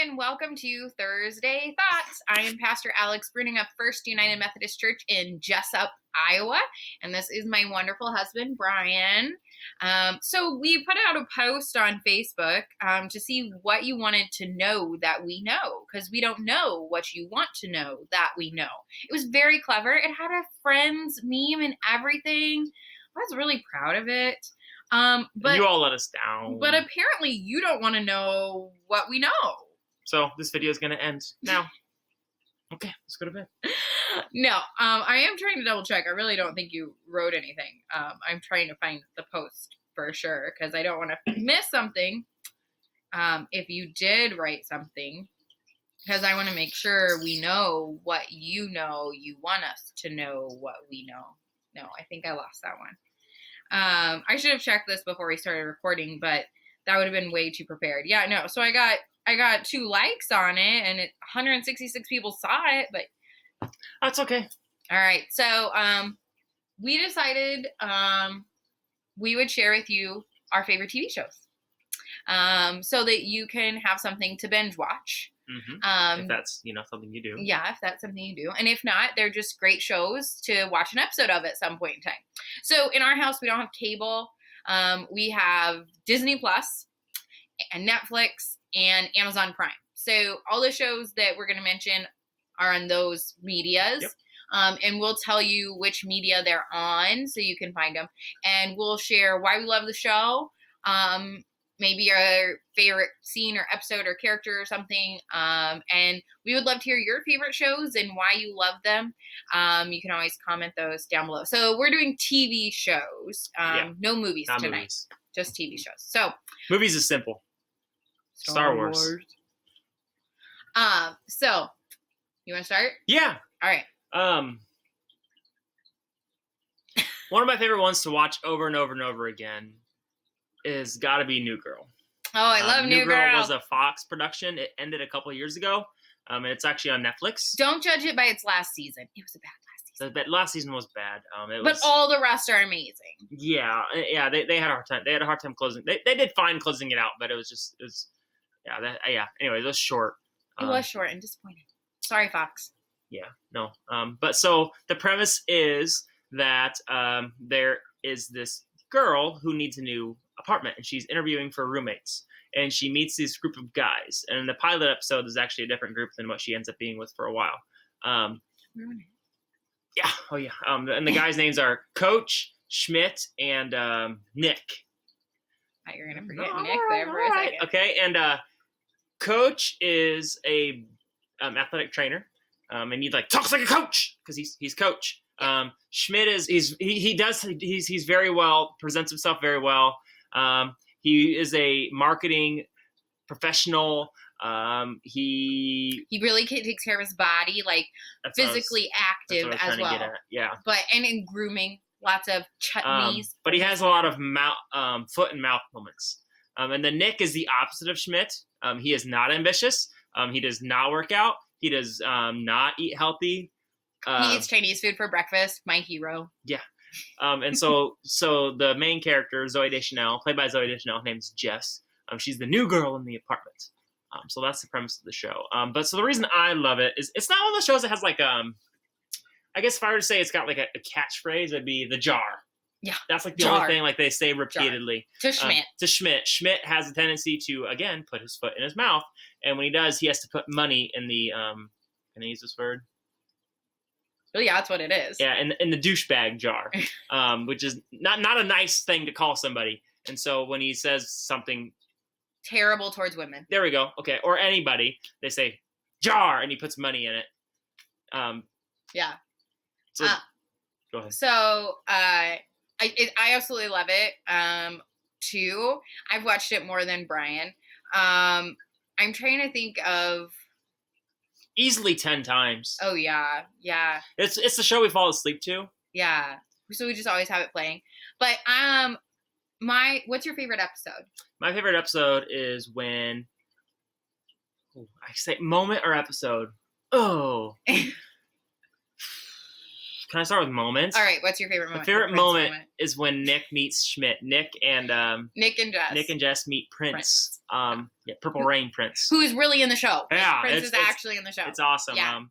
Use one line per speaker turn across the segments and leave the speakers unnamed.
and welcome to Thursday Thoughts. I am Pastor Alex, bringing up First United Methodist Church in Jessup, Iowa, and this is my wonderful husband, Bryan. So we put out a post on Facebook to see what you wanted to know that we know, because we don't know what you want to know that we know. It was very clever. It had a Friends meme and everything. I was really proud of it. But
you all let us down.
But apparently you don't want to know what we know.
So this video is going to end now. Okay, let's go to bed.
No, I am trying to double check. I really don't think you wrote anything. I'm trying to find the post for sure because I don't want to miss something. If you did write something, because I want to make sure we know what you know. You want us to know what we know. No, I think I lost that one. I should have checked this before we started recording, but that would have been way too prepared. Yeah, no. So I got 2 likes on it, and 166 people saw it, but
that's okay.
All right. So we decided we would share with you our favorite TV shows, so that you can have something to binge watch.
Mm-hmm. If that's something you do.
Yeah, if that's something you do. And if not, they're just great shows to watch an episode of at some point in time. So in our house, we don't have cable. We have Disney Plus and Netflix and Amazon Prime. So all the shows that we're going to mention are on those medias.
Yep.
And we'll tell you which media they're on so you can find them. And we'll share why we love the show. Maybe our favorite scene or episode or character or something. And we would love to hear your favorite shows and why you love them. You can always comment those down below. So we're doing TV shows. No movies
Not
tonight.
Movies.
Just TV shows. So
movies is simple. Star Wars.
So you want to start?
Yeah.
All right.
One of my favorite ones to watch over and over and over again is gotta be New Girl.
Oh, I love New Girl.
New Girl was a Fox production. It ended a couple of years ago. And it's actually on Netflix.
Don't judge it by its last season. It was a bad last season.
The last season was bad.
But all the rest are amazing.
Yeah. They had a hard time. They had a hard time closing. They did fine closing it out, but it was Anyway, it was short.
It was short and disappointing. Sorry, Fox.
Yeah. No. But so the premise is that there is this girl who needs a new apartment, and she's interviewing for roommates, and she meets this group of guys, and in the pilot episode is actually a different group than what she ends up being with for a while. Yeah. Oh yeah. And the guys' names are Coach, Schmidt, and Nick.
Oh, you're gonna forget Nick there for a second.
Okay, and Coach is a athletic trainer, and he talks like a coach because he's coach. Schmidt is he's very well, presents himself very well. He is a marketing professional. He
really takes care of his body, physically active as well.
Yeah.
And in grooming, lots of chutneys.
But he has a lot of foot and mouth moments. And then Nick is the opposite of Schmidt. He is not ambitious. He does not work out. He does not eat healthy.
He eats Chinese food for breakfast. My hero.
Yeah. And so the main character, Zooey Deschanel, played by Zooey Deschanel, her name's Jess. She's the new girl in the apartment. So that's the premise of the show. But so the reason I love it is it's not one of those shows that has I guess if I were to say it's got a catchphrase, it'd be the jar.
Yeah.
That's the only thing they say repeatedly.
Jar. To Schmidt.
Schmidt has a tendency to, again, put his foot in his mouth. And when he does, he has to put money in the, can I use this word?
Well, yeah, that's what it is.
Yeah, in the douchebag jar, which is not a nice thing to call somebody. And so when he says something
terrible towards women,
there we go. Okay, or anybody, they say jar, and he puts money in it.
Yeah.
So go ahead.
So I absolutely love it. Too. I've watched it more than Bryan. I'm trying to think of.
Easily 10 times.
Oh, yeah. Yeah.
It's the show we fall asleep to.
Yeah. So we just always have it playing. But what's your favorite episode?
My favorite episode is when I say moment or episode. Oh. Can I start with moments?
All right, what's your favorite moment?
My favorite moment is when Nick meets Schmidt. Nick and Jess meet Prince. Purple Rain Prince.
Who is really in the show.
Yeah.
Prince is actually in the show.
It's awesome.
Yeah.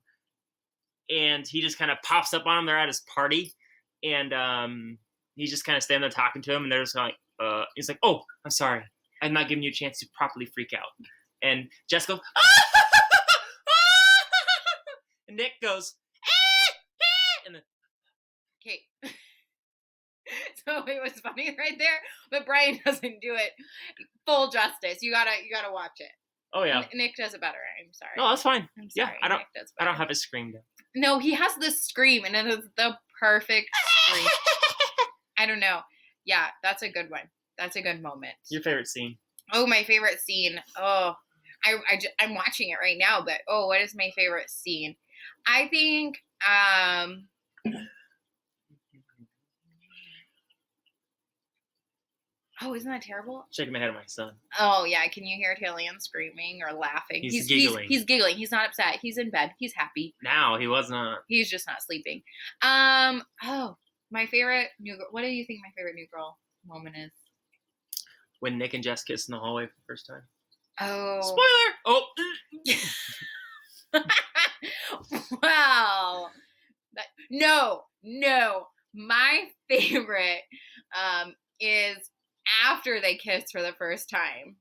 And he just kind of pops up on him. They're at his party. And he's just kind of standing there talking to him. And they're just like, he's like, oh, I'm sorry. I'm not giving you a chance to properly freak out. And Jess goes, and Nick goes, and then,
okay. So it was funny right there, but Bryan doesn't do it full justice. You gotta watch it.
Oh yeah,
Nick does it better. I'm sorry.
No, that's fine.
I'm sorry.
Yeah,
Nick
I don't have his scream though.
No, he has the scream, and it is the perfect scream. I don't know. Yeah, that's a good one. That's a good moment.
Your favorite scene?
Oh, my favorite scene. Oh, I'm watching it right now, but what is my favorite scene? I think oh, isn't that terrible?
Shaking my head at my son.
Oh yeah, can you hear Tillian screaming or laughing?
He's giggling.
He's giggling. He's not upset. He's in bed. He's happy.
Now he was not.
He's just not sleeping. Oh, my favorite new girl. What do you think my favorite new girl moment is?
When Nick and Jess kiss in the hallway for the first time.
Oh.
Spoiler! Oh.
Wow. No. My favorite is after they kiss for the first time.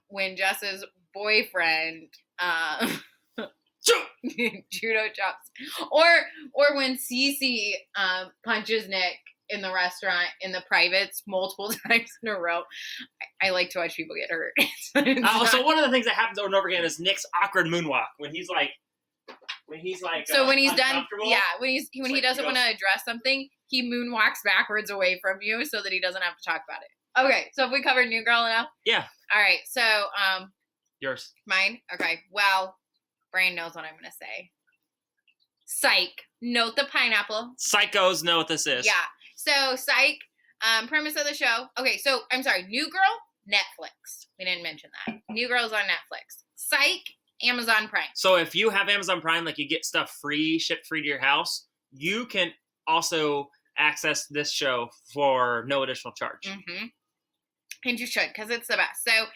When Jess's boyfriend judo chops, or when Cece punches Nick in the restaurant in the privates multiple times in a row. I like to watch people get hurt.
So one of the things that happens over and over again is Nick's awkward moonwalk when he's like
so when he's done, yeah, when he doesn't want to address something, he moonwalks backwards away from you so that he doesn't have to talk about it. Okay, so if we covered New Girl enough?
Yeah.
All right, so
yours.
Mine? Okay, well, Bryan knows what I'm going to say. Psych. Note the pineapple.
Psychos know what this is.
Yeah. So, Psych, premise of the show. Okay, so, I'm sorry. New Girl, Netflix. We didn't mention that. New Girl's on Netflix. Psych, Amazon Prime.
So, if you have Amazon Prime, like you get stuff free, shipped free to your house, you can also access this show for no additional charge.
Mm-hmm. And you should, because it's the best. So,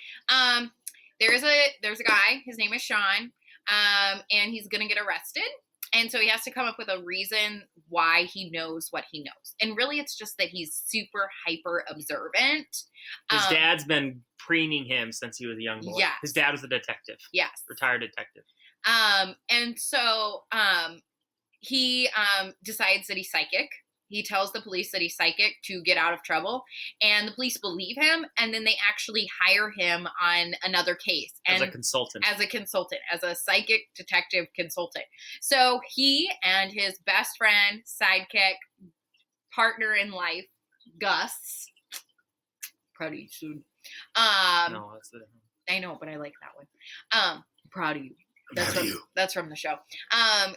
there's a guy. His name is Sean, and he's going to get arrested. And so he has to come up with a reason why he knows what he knows. And really, it's just that he's super hyper observant.
His dad's been preening him since he was a young boy.
Yes.
His dad was a detective.
Yes.
Retired detective.
And so he decides that he's psychic. He tells the police that he's psychic to get out of trouble, and the police believe him, and then they actually hire him on another case.
As a consultant.
As a psychic detective consultant. So he and his best friend, sidekick, partner in life, Gus. Proud of you, soon.
No, that's the...
I know, but I like that one. Proud of you. That's from the show.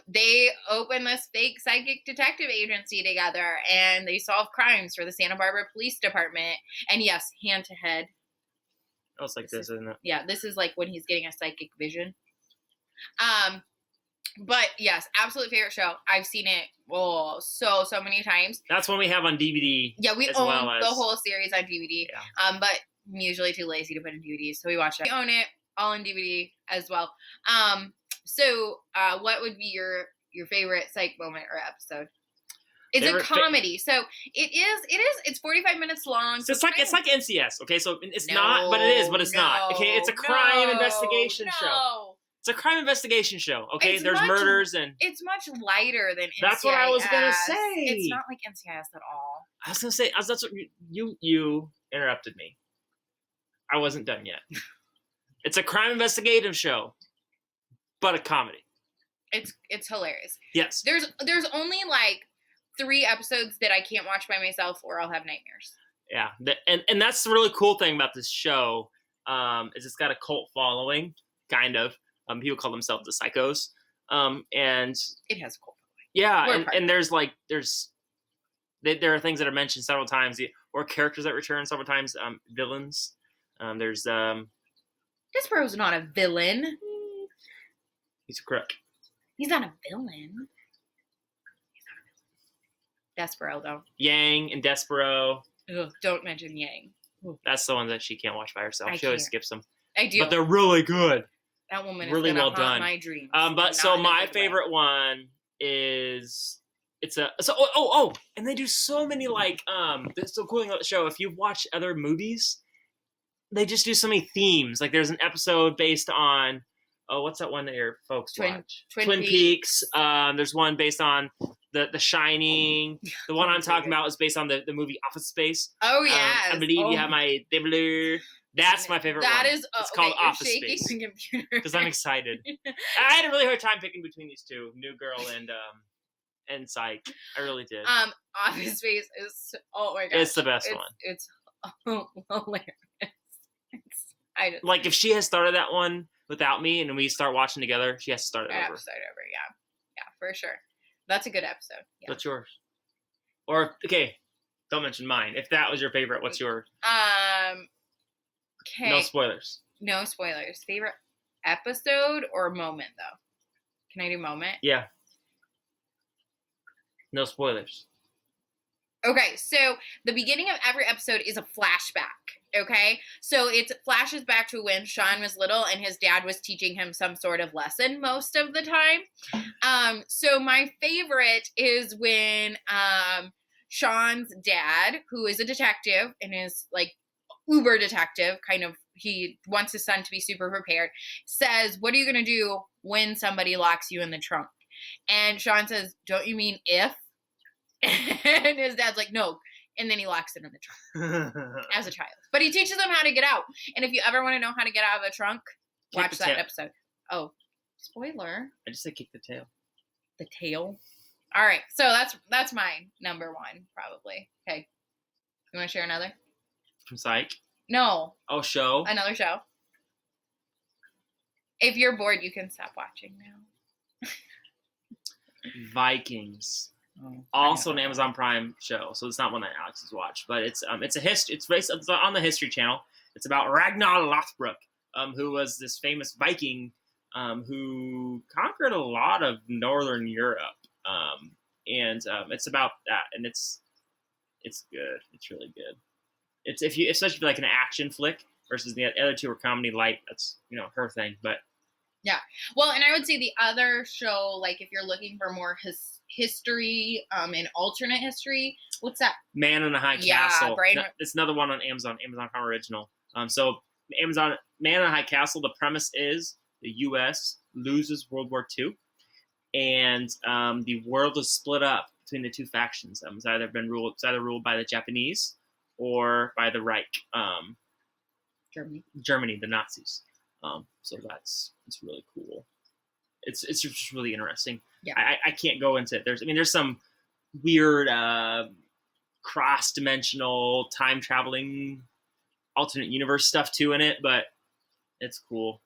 They open this fake psychic detective agency together, and they solve crimes for the Santa Barbara Police Department. And yes, hand to head.
Oh, it's like this, isn't it?
Yeah, this is like when he's getting a psychic vision. But yes, absolute favorite show. I've seen it so many times.
That's one we have on DVD.
Yeah, we own the whole series on DVD. Yeah. But I'm usually too lazy to put in DVDs, so we watch it. We own it all in DVD as well. So what would be your favorite psych moment or episode? It's a comedy, so it's 45 minutes long.
So it's like NCS, okay? So it's not, but it is, but it's not. Okay, it's a crime investigation show. It's a crime investigation show, okay? There's murders and
it's much lighter than NCIS.
That's what I was gonna say.
It's not like NCIS at all.
I was gonna say that's what you interrupted me. I wasn't done yet. It's a crime investigative show, but a comedy.
It's hilarious.
Yes.
There's only like 3 episodes that I can't watch by myself or I'll have nightmares.
Yeah, and that's the really cool thing about this show is it's got a cult following, kind of. People call themselves the Psychos, and
it has a cult following.
Yeah, and there are things that are mentioned several times, or characters that return several times. Villains. There's
Despero's not a villain.
He's a crook.
He's not a villain. Despero, though.
Yang and Despero.
Ugh, don't mention Yang.
That's the one that she can't watch by herself. She always skips them.
I do.
But they're really good.
That woman
really
is gonna
well
haunt
done.
my dreams.
But so my favorite one is and they do so many that's so cool thing about the show. If you've watched other movies, they just do so many themes. Like there's an episode based on what's that one that your folks watch? Twin Peaks. There's one based on the Shining. The one I'm talking about is based on the movie Office Space.
Oh yeah.
I believe you have my Dibbler. That's my favorite one.
That is
it's called Office
shaking
Space.
the computer.
Because I'm excited. I had a really hard time picking between these two, New Girl and Psych. I really did.
Office Space is oh my god.
It's the best one.
It's hilarious.
Like if she has started that one without me and we start watching together, she has to start it over.
Yeah, for sure. That's a good episode. Yeah.
What's yours? Or okay, don't mention mine. If that was your favorite, what's yours?
Okay.
No spoilers.
No spoilers. Favorite episode or moment though? Can I do moment?
Yeah. No spoilers.
Okay, so the beginning of every episode is a flashback, okay? So it flashes back to when Sean was little and his dad was teaching him some sort of lesson most of the time. So my favorite is when Sean's dad, who is a detective and is like uber detective, kind of, he wants his son to be super prepared, says, "What are you going to do when somebody locks you in the trunk?" And Sean says, "Don't you mean if?" And his dad's like, "No." And then he locks it in the trunk as a child. But he teaches them how to get out. And if you ever want to know how to get out of a trunk, watch that episode. Oh, spoiler.
I just said kick the tail.
The tail? All right. So that's my number one, probably. Okay. You want to share another?
From Psych?
No.
Oh, show?
Another show. If you're bored, you can stop watching now.
Vikings. Also an Amazon Prime show, so it's not one that Alex has watched, but it's a history. It's on the History Channel. It's about Ragnar Lothbrok, who was this famous Viking, who conquered a lot of Northern Europe, and it's about that, and it's good. It's really good. It's especially if you like an action flick versus the other two are comedy light. That's her thing, but.
Yeah. Well, and I would say the other show, like if you're looking for more history and alternate history, what's that?
Man in a High Castle.
Brian.
It's another one on Amazon Prime Original. So Man in a High Castle, the premise is the U.S. loses World War II, and the world is split up between the two factions. It's either ruled by the Japanese or by the Reich. Germany, the Nazis. So it's really cool. It's just really interesting.
Yeah.
I can't go into it. There's some weird cross-dimensional time traveling alternate universe stuff too in it, but it's cool.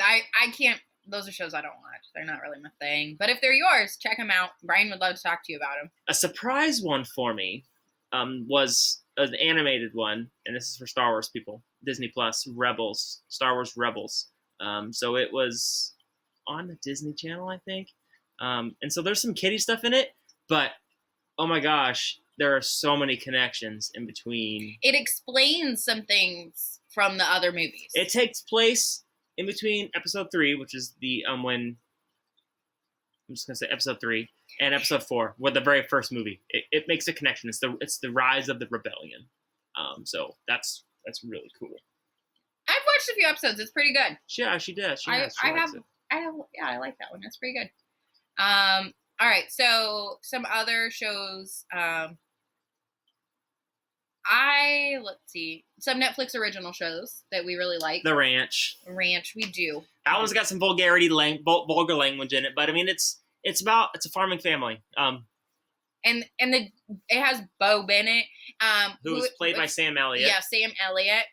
I can't. Those are shows I don't watch. They're not really my thing. But if they're yours, check them out. Brian would love to talk to you about them.
A surprise one for me was an animated one, and this is for Star Wars people. Disney Plus, Rebels, Star Wars Rebels. So it was on the Disney Channel, I think. And so there's some kiddie stuff in it, but oh my gosh, there are so many connections in between.
It explains some things from the other movies.
It takes place in between episode 3, which is the when I'm just gonna say episode 3 and episode 4, with the very first movie. It makes a connection. It's the rise of the rebellion. So that's really cool.
I've watched a few episodes. It's pretty good.
Yeah, she did. I
like that one. It's pretty good. All right. So some other shows. Let's see. Some Netflix original shows that we really like.
The Ranch.
We do.
That one's got some vulgar language in it, but I mean, it's a farming family.
And it has Bo Bennett,
who's played by Sam Elliott.
Yeah, Sam Elliott.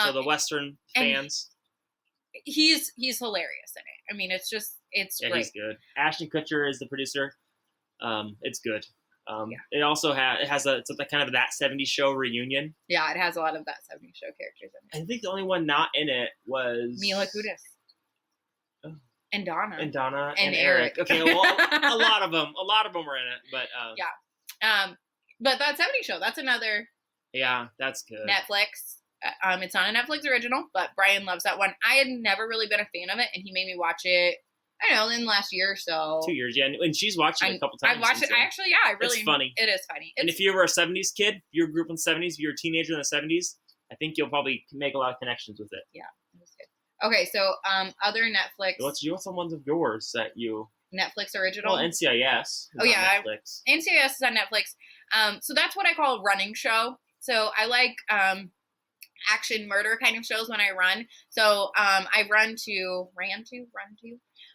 So the Western fans.
He's hilarious in it. I mean, it's great.
He's good. Ashton Kutcher is the producer. It's good. It also has it's kind of that 70s show reunion.
Yeah, it has a lot of that 70s show characters in it.
I think the only one not in it was
Mila Kunis.
Oh.
And Donna.
And Eric. Okay, well, a lot of them were in it, but
yeah. But that 70s show, that's another
Yeah, that's good.
Netflix. It's not a Netflix original, but Brian loves that one. I had never really been a fan of it, and he made me watch it. I don't know, in the last year or so.
2 years, yeah, and she's watched it a couple times.
I watched it. I actually, I really.
It's funny.
It is funny.
And if you were a '70s kid, if you grew up in the '70s, if you're a teenager in the '70s, I think you'll probably make a lot of connections with it.
Yeah, it was good. Okay, so other Netflix.
What's some ones of yours that you?
Netflix original.
Well, NCIS.
Oh yeah,
Netflix.
NCIS is on Netflix. So that's what I call a running show. So I like action murder kind of shows when I run. So I ran to.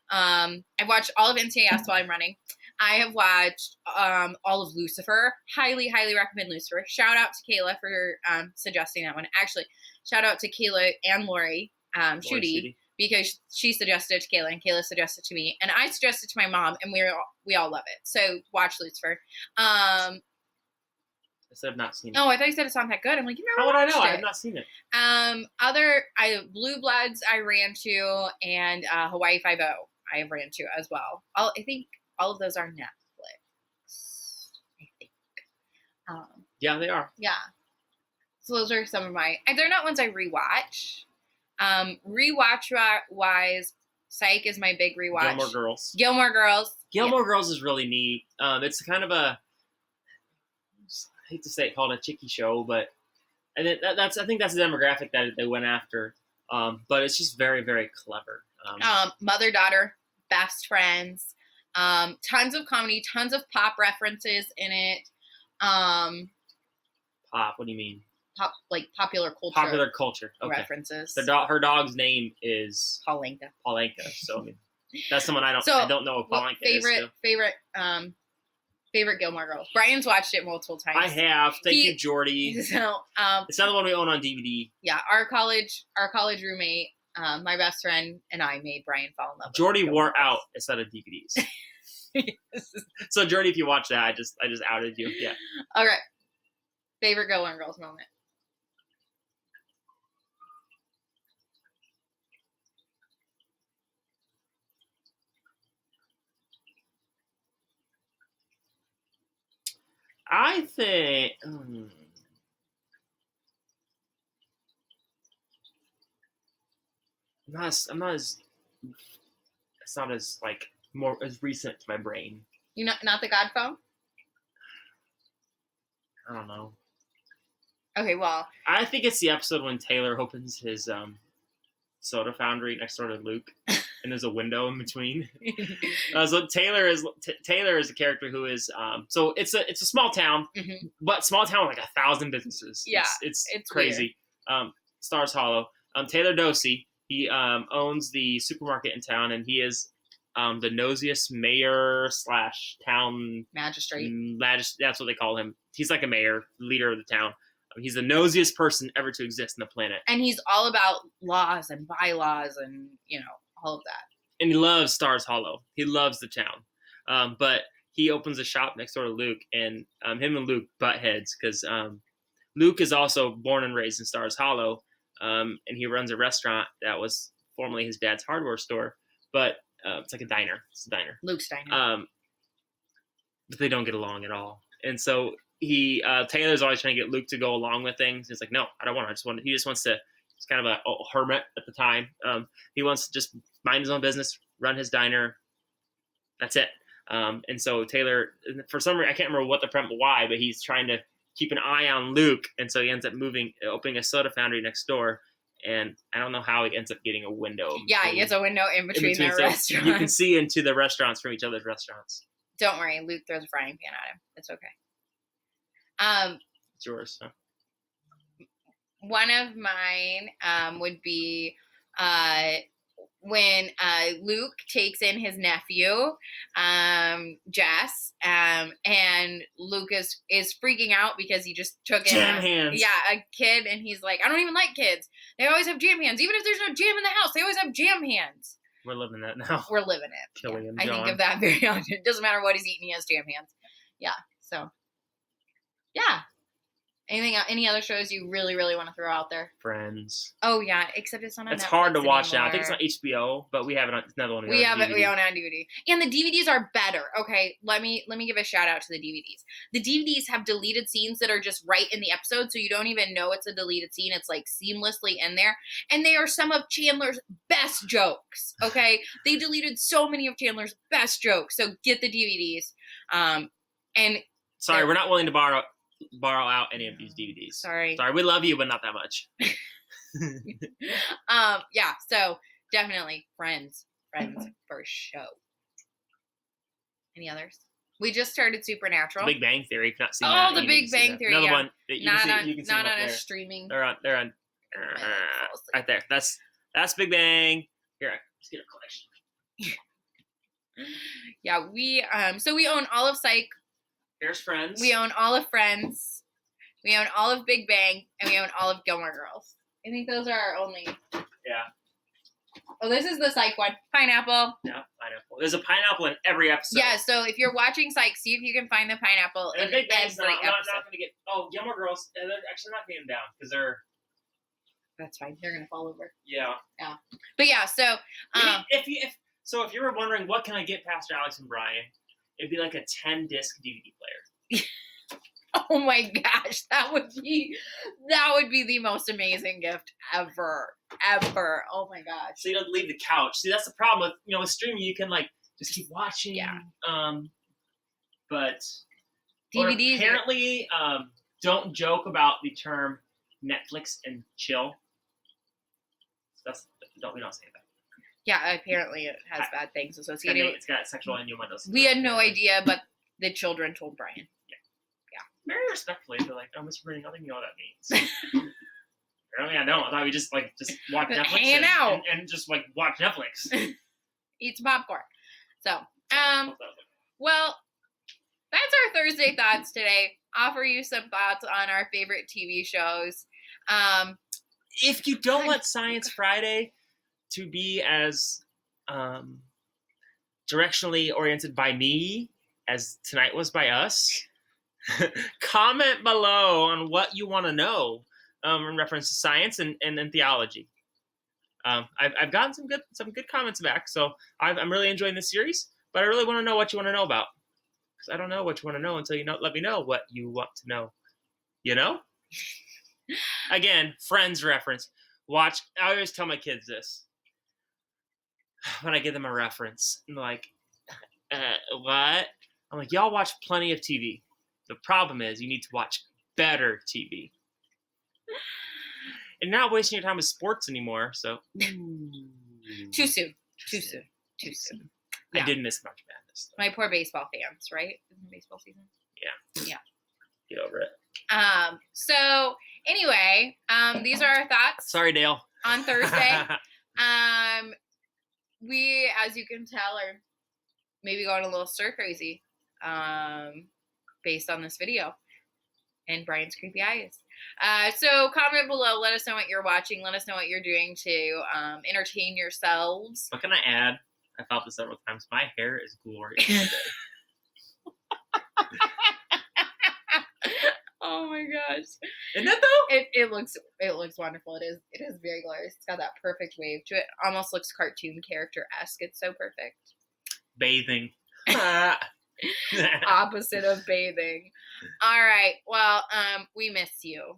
I've watched all of NCIS while I'm running. I have watched all of Lucifer. Highly, highly recommend Lucifer. Shout out to Kayla for suggesting that one. Actually, shout out to Kayla and Lori Schutte, because she suggested it to Kayla and Kayla suggested it to me, and I suggested it to my mom, and we all love it. So watch Lucifer.
I said I've not seen it.
Oh, I thought you said it's not that good. I'm like,
how would I know? I have not seen it.
Blue Bloods I ran to, and Hawaii Five-0 I have ran to as well. I think all of those are Netflix. I think.
Yeah, they are.
Yeah. So those are some of my. They're not ones I rewatch. Rewatch wise, Psych is my big rewatch.
Gilmore Girls.
Gilmore
Girls is really neat. It's kind of a. I hate to say it, called a chicky show, but I think that's the demographic that they went after. But it's just very, very clever.
Mother-daughter, best friends. Tons of comedy, tons of pop references in it.
Pop? What do you mean?
Pop, like popular culture.
Popular culture. Okay.
References.
Her dog's name is
Paulinka.
So I mean, that's someone I don't know what Paulinka is.
Favorite Gilmore Girls. Brian's watched it multiple times.
I have. Thank you, Jordy.
So
it's another one we own on DVD.
Yeah, our college roommate, my best friend, and I made Brian fall in love with
Jordy wore out a set of DVDs. So Jordy, if you watch that, I just outed you. Yeah.
All right. Favorite Gilmore Girls moment.
I think. It's not as like more as recent to my brain.
You not the God phone?
I don't know.
Okay, well.
I think it's the episode when Taylor opens his soda foundry next door to Luke, and there's a window in between. So Taylor is a character who is so it's a small town,
mm-hmm.
but small town with like 1,000 businesses.
Yeah,
it's crazy. Stars Hollow. Taylor Dosey. He owns the supermarket in town, and he is the nosiest mayor / town
magistrate.
That's what they call him. He's like a mayor, leader of the town. He's the nosiest person ever to exist on the planet.
And he's all about laws and bylaws and, all of that.
And he loves Stars Hollow. He loves the town. But he opens a shop next door to Luke, and him and Luke butt heads because Luke is also born and raised in Stars Hollow, and he runs a restaurant that was formerly his dad's hardware store. But it's like a diner. It's a diner.
Luke's diner.
But they don't get along at all. And so Taylor's always trying to get Luke to go along with things. He's like, no, I don't want to. He just wants to. He's kind of a hermit at the time. He wants to just mind his own business, run his diner. That's it. And so Taylor, for some reason, I can't remember why, but he's trying to keep an eye on Luke. And so he ends up opening a soda foundry next door. And I don't know how he ends up getting a window.
Yeah, he gets a window in between their restaurants.
You can see into the restaurants from each other's restaurants.
Don't worry, Luke throws a frying pan at him. It's okay.
It's yours. Huh?
One of mine would be when Luke takes in his nephew, Jess, and Luke is freaking out because he just took in
jam hands.
Yeah, a kid, and he's like, I don't even like kids. They always have jam hands. Even if there's no jam in the house, they always have jam hands.
We're living that now.
We're living it.
Killing him,
I think of that very often. It doesn't matter what he's eating, he has jam hands. Yeah, so. Yeah. Any other shows you really, really want to throw out there?
Friends.
Oh yeah, except it's not on
It's
Netflix
hard to watch now. I
anymore.
think it's on HBO, but we have it on another one.
We have it. We
DVD.
own it on DVD, and the DVDs are better. Okay, let me give a shout out to the DVDs. The DVDs have deleted scenes that are just right in the episode, so you don't even know it's a deleted scene. It's like seamlessly in there, and they are some of Chandler's best jokes. Okay, they deleted so many of Chandler's best jokes. So get the DVDs. And
sorry, we're not willing to borrow out any of these DVDs.
Sorry,
we love you, but not that much.
Yeah, so definitely Friends for show. Any others? We just started Supernatural.
Big Bang Theory. If you've not seen that.
Oh, the Big Bang Theory.
Another
yeah.
one that you can see
not
up
on
there.
a streaming.
They're on right there. That's Big Bang. Here, let's get a collection.
Yeah, we so we own all of Psych.
Here's Friends.
We own all of Friends. We own all of Big Bang, and we own all of Gilmore Girls. I think those are our only.
Yeah.
Oh, this is the Psych one. Pineapple.
Yeah, pineapple. There's a pineapple in every episode.
Yeah, so if you're watching Psych, see if you can find the pineapple in
Big Bang's
every
not
episode.
going to get. Oh, Gilmore Girls. They're actually not getting them down because they're.
That's fine. They're gonna fall over.
Yeah.
Yeah. But yeah, so
if you were wondering what can I get Pastor Alex and Bryan, it'd be like a 10-disc DVD player.
Oh my gosh, that would be the most amazing gift ever. Oh my gosh.
So you don't leave the couch. See, that's the problem with streaming. You can like just keep watching.
Yeah.
But
DVDs
apparently don't joke about the term Netflix and chill. We don't say that.
Yeah, apparently it has bad things associated with it.
It's got sexual innuendos.
We had no idea, but the children told Brian.
Very respectfully, they're like, "Oh, Mr. Brady, I don't think you know what that means." Apparently, I don't. I thought we just watch Netflix,
hanging out,
and just watch Netflix,
eat some popcorn. So, well, that's our Thursday thoughts today. Offer you some thoughts on our favorite TV shows.
If you don't want Science Friday to be as directionally oriented by me as tonight was by us, comment below on what you want to know in reference to science and theology. I've gotten some good comments back, so I'm really enjoying this series. But I really want to know what you want to know about, because I don't know what you want to know until you let me know what you want to know. You know? Again, Friends reference. Watch. I always tell my kids this when I give them a reference. I'm like, what? I'm like, y'all watch plenty of TV. The problem is you need to watch better TV. And not wasting your time with sports anymore. So
Too soon. Yeah.
I did miss March Madness, though.
My poor baseball fans, right? Isn't it baseball season?
Yeah. Get over it.
So anyway, these are our thoughts.
Sorry, Dale.
On Thursday. We, as you can tell, are maybe going a little stir crazy, based on this video and Brian's creepy eyes. So comment below. Let us know what you're watching. Let us know what you're doing to entertain yourselves.
What can I add? I thought this several times. My hair is glorious today.
Oh my gosh.
Isn't it though?
It looks wonderful. It is very glorious. It's got that perfect wave to it. Almost looks cartoon character-esque. It's so perfect.
Bathing.
Opposite of bathing. All right. Well, we miss you.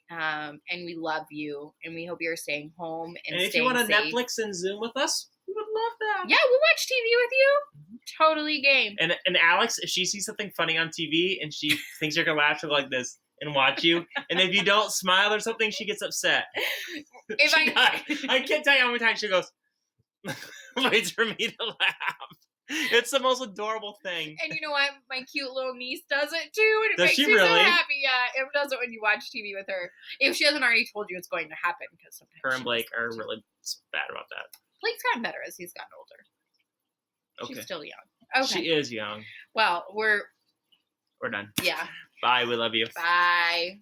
And we love you. And we hope you're staying home and
if
staying
you want to
safe.
Netflix and Zoom with us, we would love that.
Yeah, we'll watch TV with you. Totally game.
And Alex, if she sees something funny on TV and she thinks you're gonna laugh, she'll go like this and watch you. And if you don't smile or something, she gets upset. I can't tell you how many times she goes, waits for me to laugh. It's the most adorable thing.
And you know what? My cute little niece does it too, and it
Does
makes
she
me
really?
so happy. Yeah, it does it when you watch TV with her. If she hasn't already told you it's going to happen, because sometimes
Her and Blake are really bad about that.
Blake's gotten better as he's gotten older.
Okay.
She's still young. Okay.
She is young.
Well, we're
done.
yeah.
Bye. We love you.
Bye.